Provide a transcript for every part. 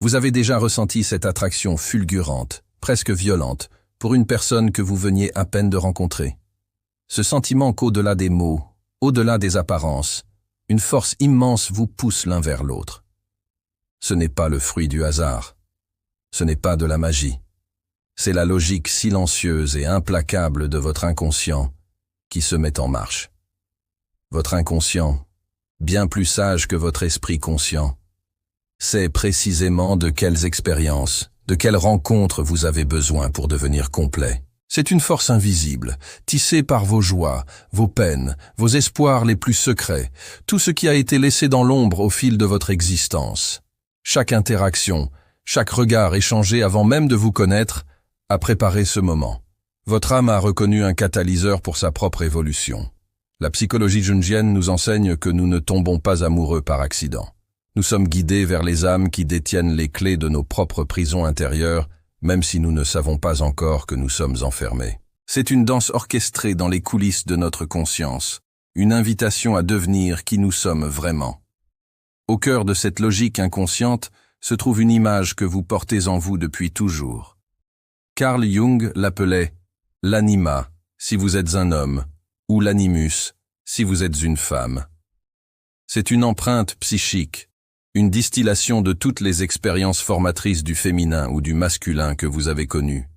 Vous avez déjà ressenti cette attraction fulgurante, presque violente, pour une personne que vous veniez à peine de rencontrer. Ce sentiment qu'au-delà des mots, au-delà des apparences, une force immense vous pousse l'un vers l'autre. Ce n'est pas le fruit du hasard. Ce n'est pas de la magie. C'est la logique silencieuse et implacable de votre inconscient qui se met en marche. Votre inconscient, bien plus sage que votre esprit conscient, sait précisément de quelles expériences, de quelles rencontres vous avez besoin pour devenir complet. C'est une force invisible, tissée par vos joies, vos peines, vos espoirs les plus secrets, tout ce qui a été laissé dans l'ombre au fil de votre existence. Chaque interaction, chaque regard échangé avant même de vous connaître, a préparé ce moment. Votre âme a reconnu un catalyseur pour sa propre évolution. La psychologie jungienne nous enseigne que nous ne tombons pas amoureux par accident. Nous sommes guidés vers les âmes qui détiennent les clés de nos propres prisons intérieures, même si nous ne savons pas encore que nous sommes enfermés. C'est une danse orchestrée dans les coulisses de notre conscience, une invitation à devenir qui nous sommes vraiment. Au cœur de cette logique inconsciente se trouve une image que vous portez en vous depuis toujours. Carl Jung l'appelait « l'anima » si vous êtes un homme, ou « l'animus » si vous êtes une femme. C'est une empreinte psychique, une distillation de toutes les expériences formatrices du féminin ou du masculin que vous avez connues.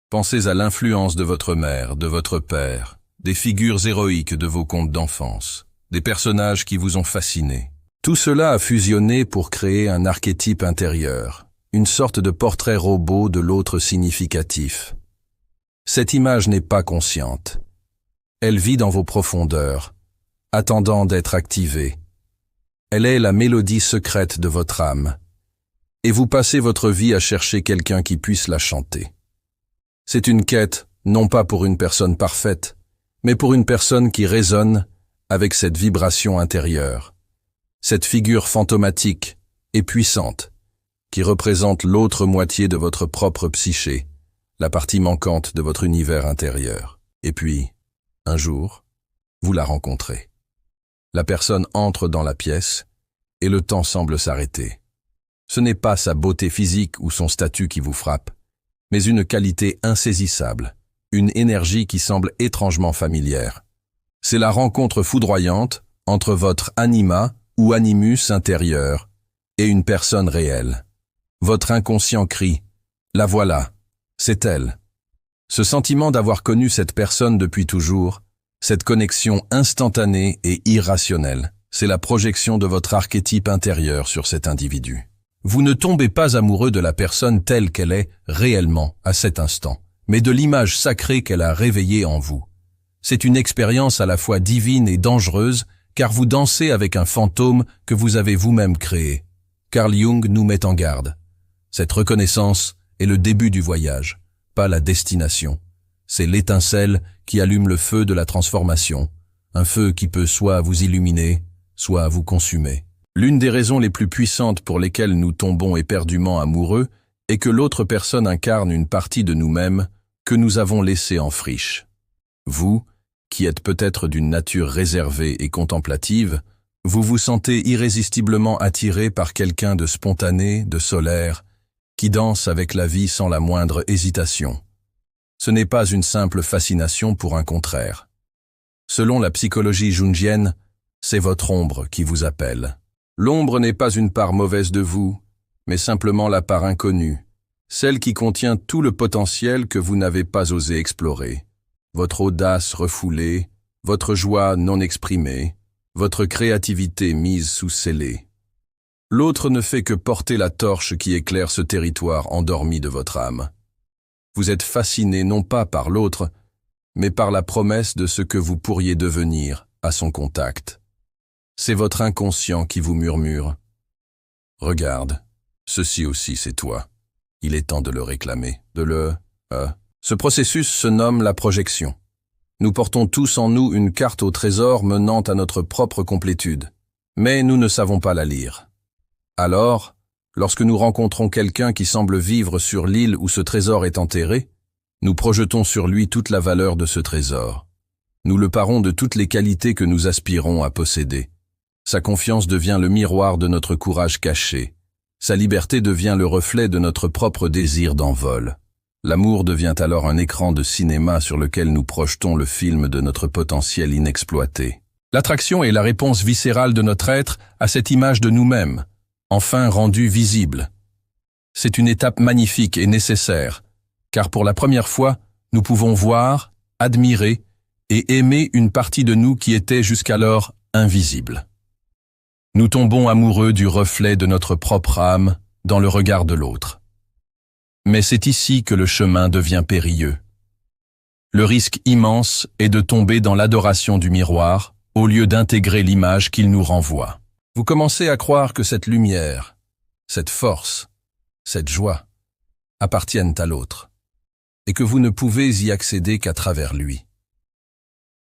Pensez à l'influence de votre mère, de votre père, des figures héroïques de vos contes d'enfance, des personnages qui vous ont fasciné. Tout cela a fusionné pour créer un archétype intérieur, une sorte de portrait robot de l'autre significatif. Cette image n'est pas consciente. Elle vit dans vos profondeurs, attendant d'être activée. Elle est la mélodie secrète de votre âme. Et vous passez votre vie à chercher quelqu'un qui puisse la chanter. C'est une quête, non pas pour une personne parfaite, mais pour une personne qui résonne avec cette vibration intérieure. Cette figure fantomatique et puissante, qui représente l'autre moitié de votre propre psyché, la partie manquante de votre univers intérieur. Et puis, un jour, vous la rencontrez. La personne entre dans la pièce, et le temps semble s'arrêter. Ce n'est pas sa beauté physique ou son statut qui vous frappe, mais une qualité insaisissable, une énergie qui semble étrangement familière. C'est la rencontre foudroyante entre votre anima ou animus intérieur et une personne réelle. Votre inconscient crie « La voilà, c'est elle ». Ce sentiment d'avoir connu cette personne depuis toujours, cette connexion instantanée et irrationnelle, c'est la projection de votre archétype intérieur sur cet individu. Vous ne tombez pas amoureux de la personne telle qu'elle est réellement à cet instant, mais de l'image sacrée qu'elle a réveillée en vous. C'est une expérience à la fois divine et dangereuse, car vous dansez avec un fantôme que vous avez vous-même créé. Carl Jung nous met en garde. Cette reconnaissance est le début du voyage, pas la destination. C'est l'étincelle qui allume le feu de la transformation, un feu qui peut soit vous illuminer, soit vous consumer. L'une des raisons les plus puissantes pour lesquelles nous tombons éperdument amoureux est que l'autre personne incarne une partie de nous-mêmes que nous avons laissée en friche. Vous, qui êtes peut-être d'une nature réservée et contemplative, vous vous sentez irrésistiblement attiré par quelqu'un de spontané, de solaire, qui danse avec la vie sans la moindre hésitation. Ce n'est pas une simple fascination pour un contraire. Selon la psychologie jungienne, c'est votre ombre qui vous appelle. L'ombre n'est pas une part mauvaise de vous, mais simplement la part inconnue, celle qui contient tout le potentiel que vous n'avez pas osé explorer. Votre audace refoulée, votre joie non exprimée, votre créativité mise sous scellé. L'autre ne fait que porter la torche qui éclaire ce territoire endormi de votre âme. Vous êtes fasciné non pas par l'autre, mais par la promesse de ce que vous pourriez devenir à son contact. C'est votre inconscient qui vous murmure. Regarde, ceci aussi c'est toi. Il est temps de le réclamer, Ce processus se nomme la projection. Nous portons tous en nous une carte au trésor menant à notre propre complétude, mais nous ne savons pas la lire. Alors, lorsque nous rencontrons quelqu'un qui semble vivre sur l'île où ce trésor est enterré, nous projetons sur lui toute la valeur de ce trésor. Nous le parons de toutes les qualités que nous aspirons à posséder. Sa confiance devient le miroir de notre courage caché. Sa liberté devient le reflet de notre propre désir d'envol. L'amour devient alors un écran de cinéma sur lequel nous projetons le film de notre potentiel inexploité. L'attraction est la réponse viscérale de notre être à cette image de nous-mêmes, enfin rendue visible. C'est une étape magnifique et nécessaire, car pour la première fois, nous pouvons voir, admirer et aimer une partie de nous qui était jusqu'alors invisible. Nous tombons amoureux du reflet de notre propre âme dans le regard de l'autre. Mais c'est ici que le chemin devient périlleux. Le risque immense est de tomber dans l'adoration du miroir au lieu d'intégrer l'image qu'il nous renvoie. Vous commencez à croire que cette lumière, cette force, cette joie appartiennent à l'autre, et que vous ne pouvez y accéder qu'à travers lui.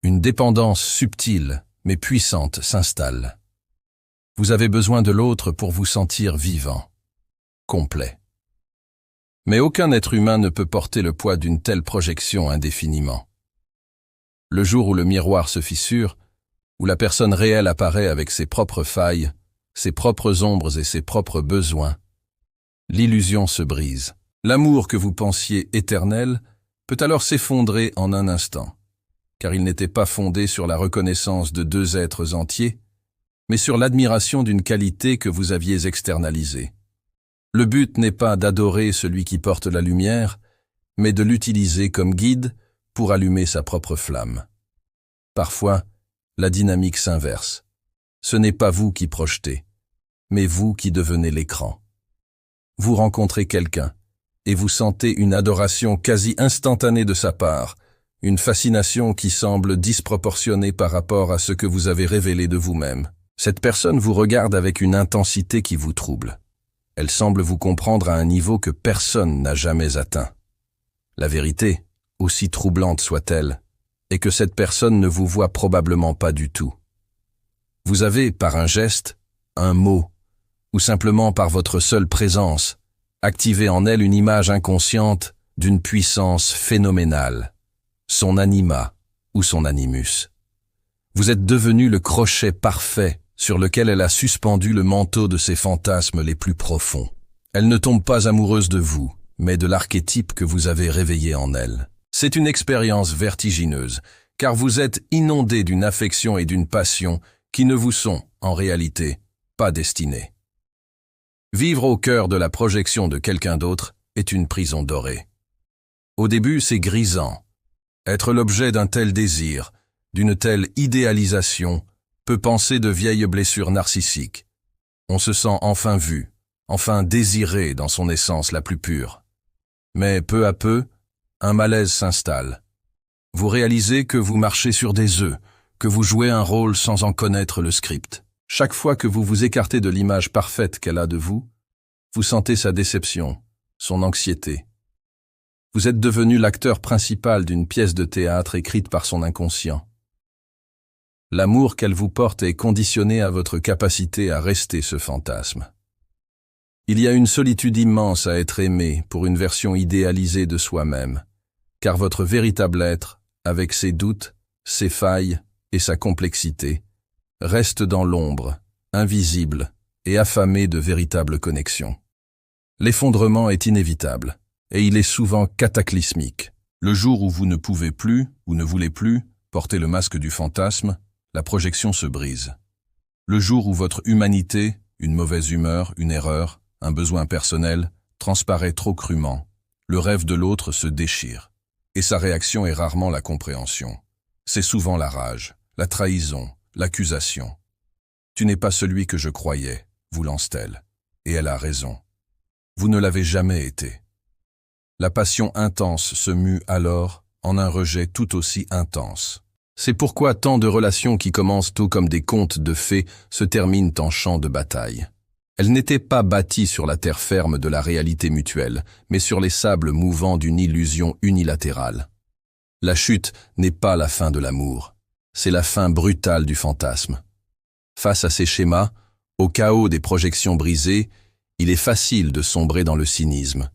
Une dépendance subtile mais puissante s'installe. Vous avez besoin de l'autre pour vous sentir vivant, complet. Mais aucun être humain ne peut porter le poids d'une telle projection indéfiniment. Le jour où le miroir se fissure, où la personne réelle apparaît avec ses propres failles, ses propres ombres et ses propres besoins, l'illusion se brise. L'amour que vous pensiez éternel peut alors s'effondrer en un instant, car il n'était pas fondé sur la reconnaissance de deux êtres entiers, mais sur l'admiration d'une qualité que vous aviez externalisée. Le but n'est pas d'adorer celui qui porte la lumière, mais de l'utiliser comme guide pour allumer sa propre flamme. Parfois, la dynamique s'inverse. Ce n'est pas vous qui projetez, mais vous qui devenez l'écran. Vous rencontrez quelqu'un, et vous sentez une adoration quasi instantanée de sa part, une fascination qui semble disproportionnée par rapport à ce que vous avez révélé de vous-même. Cette personne vous regarde avec une intensité qui vous trouble. Elle semble vous comprendre à un niveau que personne n'a jamais atteint. La vérité, aussi troublante soit-elle, est que cette personne ne vous voit probablement pas du tout. Vous avez, par un geste, un mot, ou simplement par votre seule présence, activé en elle une image inconsciente d'une puissance phénoménale, son anima ou son animus. Vous êtes devenu le crochet parfait sur lequel elle a suspendu le manteau de ses fantasmes les plus profonds. Elle ne tombe pas amoureuse de vous, mais de l'archétype que vous avez réveillé en elle. C'est une expérience vertigineuse, car vous êtes inondé d'une affection et d'une passion qui ne vous sont, en réalité, pas destinées. Vivre au cœur de la projection de quelqu'un d'autre est une prison dorée. Au début, c'est grisant. Être l'objet d'un tel désir, d'une telle idéalisation, peut penser de vieilles blessures narcissiques. On se sent enfin vu, enfin désiré dans son essence la plus pure. Mais peu à peu, un malaise s'installe. Vous réalisez que vous marchez sur des œufs, que vous jouez un rôle sans en connaître le script. Chaque fois que vous vous écartez de l'image parfaite qu'elle a de vous, vous sentez sa déception, son anxiété. Vous êtes devenu l'acteur principal d'une pièce de théâtre écrite par son inconscient. L'amour qu'elle vous porte est conditionné à votre capacité à rester ce fantasme. Il y a une solitude immense à être aimé pour une version idéalisée de soi-même, car votre véritable être, avec ses doutes, ses failles et sa complexité, reste dans l'ombre, invisible et affamé de véritables connexions. L'effondrement est inévitable, et il est souvent cataclysmique. Le jour où vous ne pouvez plus, ou ne voulez plus, porter le masque du fantasme, la projection se brise. Le jour où votre humanité, une mauvaise humeur, une erreur, un besoin personnel, transparaît trop crûment, le rêve de l'autre se déchire. Et sa réaction est rarement la compréhension. C'est souvent la rage, la trahison, l'accusation. « Tu n'es pas celui que je croyais », vous lance-t-elle. Et elle a raison. Vous ne l'avez jamais été. La passion intense se mue alors en un rejet tout aussi intense. C'est pourquoi tant de relations qui commencent tôt comme des contes de fées se terminent en champ de bataille. Elles n'étaient pas bâties sur la terre ferme de la réalité mutuelle, mais sur les sables mouvants d'une illusion unilatérale. La chute n'est pas la fin de l'amour, c'est la fin brutale du fantasme. Face à ces schémas, au chaos des projections brisées, il est facile de sombrer dans le cynisme,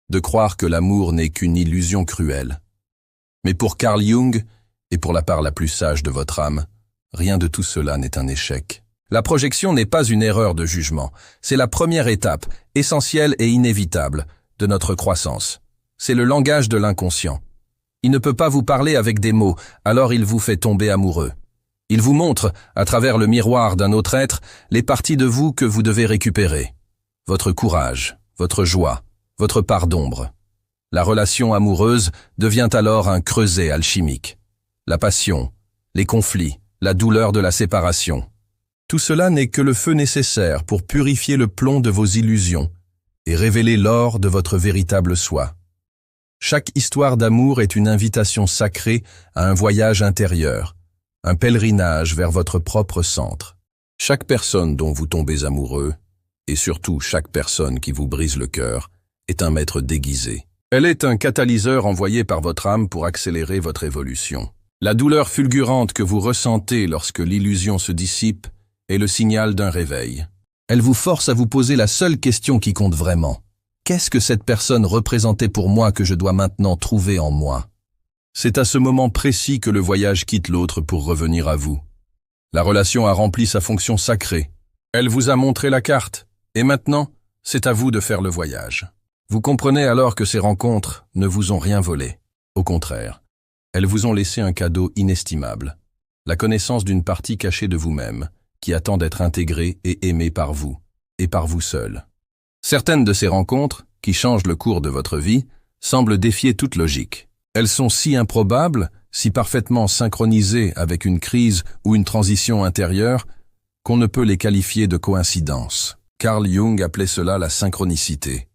de croire que l'amour n'est qu'une illusion cruelle. Mais pour Carl Jung, et pour la part la plus sage de votre âme, rien de tout cela n'est un échec. La projection n'est pas une erreur de jugement, c'est la première étape, essentielle et inévitable, de notre croissance. C'est le langage de l'inconscient. Il ne peut pas vous parler avec des mots, alors il vous fait tomber amoureux. Il vous montre, à travers le miroir d'un autre être, les parties de vous que vous devez récupérer. Votre courage, votre joie, votre part d'ombre. La relation amoureuse devient alors un creuset alchimique. La passion, les conflits, la douleur de la séparation. Tout cela n'est que le feu nécessaire pour purifier le plomb de vos illusions et révéler l'or de votre véritable soi. Chaque histoire d'amour est une invitation sacrée à un voyage intérieur, un pèlerinage vers votre propre centre. Chaque personne dont vous tombez amoureux, et surtout chaque personne qui vous brise le cœur, est un maître déguisé. Elle est un catalyseur envoyé par votre âme pour accélérer votre évolution. La douleur fulgurante que vous ressentez lorsque l'illusion se dissipe est le signal d'un réveil. Elle vous force à vous poser la seule question qui compte vraiment. Qu'est-ce que cette personne représentait pour moi que je dois maintenant trouver en moi? C'est à ce moment précis que le voyage quitte l'autre pour revenir à vous. La relation a rempli sa fonction sacrée. Elle vous a montré la carte, et maintenant, c'est à vous de faire le voyage. Vous comprenez alors que ces rencontres ne vous ont rien volé. Au contraire, elles vous ont laissé un cadeau inestimable. La connaissance d'une partie cachée de vous-même, qui attend d'être intégrée et aimée par vous, et par vous seul. Certaines de ces rencontres, qui changent le cours de votre vie, semblent défier toute logique. Elles sont si improbables, si parfaitement synchronisées avec une crise ou une transition intérieure, qu'on ne peut les qualifier de coïncidence. Carl Jung appelait cela la synchronicité.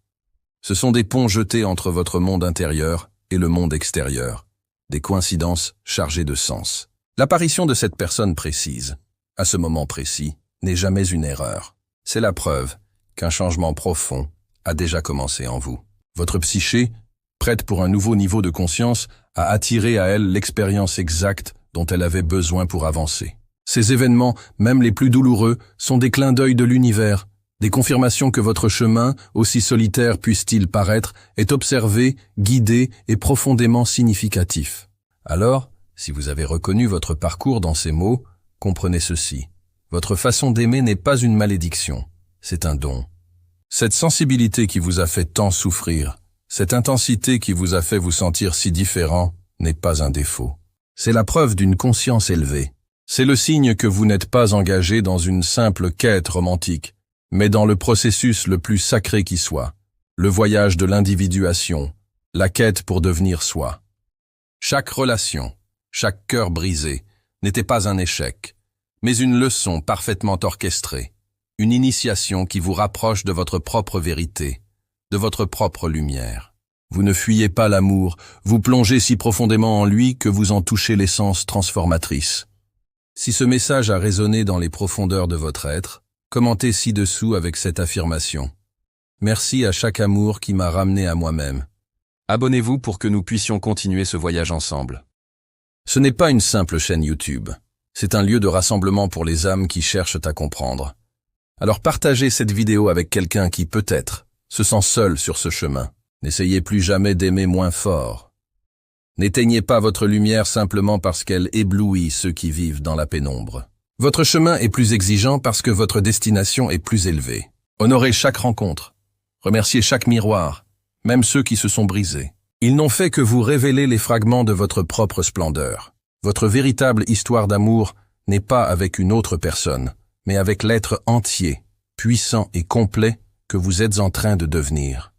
Ce sont des ponts jetés entre votre monde intérieur et le monde extérieur, des coïncidences chargées de sens. L'apparition de cette personne précise, à ce moment précis, n'est jamais une erreur. C'est la preuve qu'un changement profond a déjà commencé en vous. Votre psyché, prête pour un nouveau niveau de conscience, a attiré à elle l'expérience exacte dont elle avait besoin pour avancer. Ces événements, même les plus douloureux, sont des clins d'œil de l'univers, des confirmations que votre chemin, aussi solitaire puisse-t-il paraître, est observé, guidé et profondément significatif. Alors, si vous avez reconnu votre parcours dans ces mots, comprenez ceci. Votre façon d'aimer n'est pas une malédiction, c'est un don. Cette sensibilité qui vous a fait tant souffrir, cette intensité qui vous a fait vous sentir si différent, n'est pas un défaut. C'est la preuve d'une conscience élevée. C'est le signe que vous n'êtes pas engagé dans une simple quête romantique, mais dans le processus le plus sacré qui soit, le voyage de l'individuation, la quête pour devenir soi. Chaque relation, chaque cœur brisé, n'était pas un échec, mais une leçon parfaitement orchestrée, une initiation qui vous rapproche de votre propre vérité, de votre propre lumière. Vous ne fuyez pas l'amour, vous plongez si profondément en lui que vous en touchez l'essence transformatrice. Si ce message a résonné dans les profondeurs de votre être, commentez ci-dessous avec cette affirmation. Merci à chaque amour qui m'a ramené à moi-même. Abonnez-vous pour que nous puissions continuer ce voyage ensemble. Ce n'est pas une simple chaîne YouTube. C'est un lieu de rassemblement pour les âmes qui cherchent à comprendre. Alors partagez cette vidéo avec quelqu'un qui, peut-être, se sent seul sur ce chemin. N'essayez plus jamais d'aimer moins fort. N'éteignez pas votre lumière simplement parce qu'elle éblouit ceux qui vivent dans la pénombre. Votre chemin est plus exigeant parce que votre destination est plus élevée. Honorez chaque rencontre. Remerciez chaque miroir, même ceux qui se sont brisés. Ils n'ont fait que vous révéler les fragments de votre propre splendeur. Votre véritable histoire d'amour n'est pas avec une autre personne, mais avec l'être entier, puissant et complet que vous êtes en train de devenir.